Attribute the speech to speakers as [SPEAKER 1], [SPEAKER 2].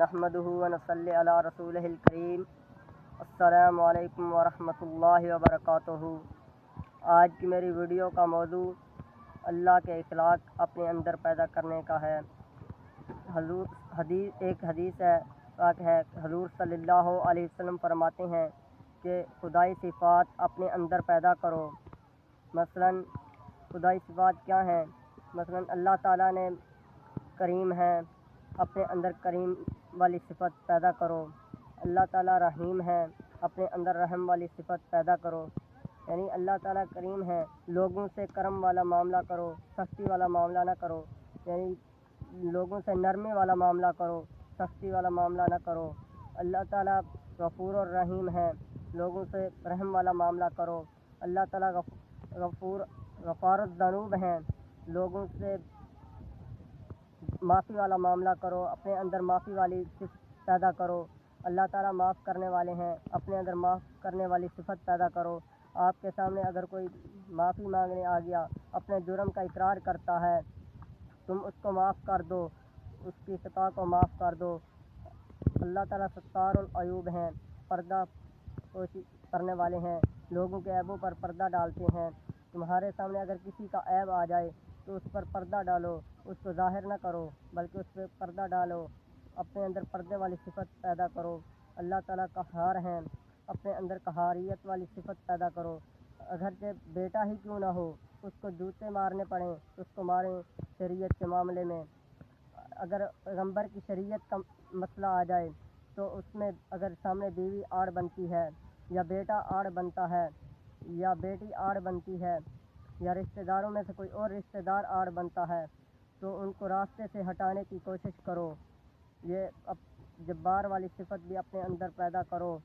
[SPEAKER 1] نحمدہ ونصلی علی رسولہ الکریم۔ السلام علیکم ورحمۃ اللہ وبرکاتہ۔ آج کی میری ویڈیو کا موضوع اللہ کے اخلاق اپنے اندر پیدا کرنے کا ہے۔ ایک حدیث ہے پاک ہے، حضور صلی اللہ علیہ وسلم فرماتے ہیں کہ خدائی صفات اپنے اندر پیدا کرو۔ مثلاً خدائی صفات کیا ہیں؟ مثلاً اللہ تعالیٰ نے کریم ہے، اپنے اندر کریم والی صفت پیدا کرو۔ اللہ تعالیٰ رحیم ہے، اپنے اندر رحم والی صفت پیدا کرو۔ یعنی اللہ تعالیٰ کریم ہے، لوگوں سے کرم والا معاملہ کرو، سختی والا معاملہ نہ کرو۔ یعنی لوگوں سے نرمی والا معاملہ کرو، سختی والا معاملہ نہ کرو۔ اللہ تعالیٰ غفور الرحیم ہے، لوگوں سے رحم والا معاملہ کرو۔ اللہ تعالیٰ غفار الذنوب ہیں، لوگوں سے معافی والا معاملہ کرو، اپنے اندر معافی والی صفت پیدا کرو۔ اللہ تعالیٰ معاف کرنے والے ہیں، اپنے اندر معاف کرنے والی صفت پیدا کرو۔ آپ کے سامنے اگر کوئی معافی مانگنے آ گیا، اپنے جرم کا اقرار کرتا ہے، تم اس کو معاف کر دو، اس کی خطا کو معاف کر دو۔ اللہ تعالیٰ ستار العیوب ہیں، پردہ پوشی کرنے والے ہیں، لوگوں کے عیبوں پر پردہ ڈالتے ہیں۔ تمہارے سامنے اگر کسی کا عیب آ جائے تو اس پر پردہ ڈالو، اس کو ظاہر نہ کرو بلکہ اس پہ پردہ ڈالو، اپنے اندر پردے والی صفت پیدا کرو۔ اللہ تعالیٰ قہار ہیں، اپنے اندر قہاریت والی صفت پیدا کرو۔ اگرچہ بیٹا ہی کیوں نہ ہو، اس کو جوتے مارنے پڑیں تو اس کو ماریں شریعت کے معاملے میں۔ اگر پیغمبر کی شریعت کا مسئلہ آ جائے تو اس میں اگر سامنے بیوی آڑ بنتی ہے، یا بیٹا آڑ بنتا ہے، یا بیٹی آڑ بنتی ہے، یا رشتہ داروں میں سے کوئی اور رشتہ دار آڑ بنتا ہے تو ان کو راستے سے ہٹانے کی کوشش کرو۔ یہ جبار والی صفت بھی اپنے اندر پیدا کرو۔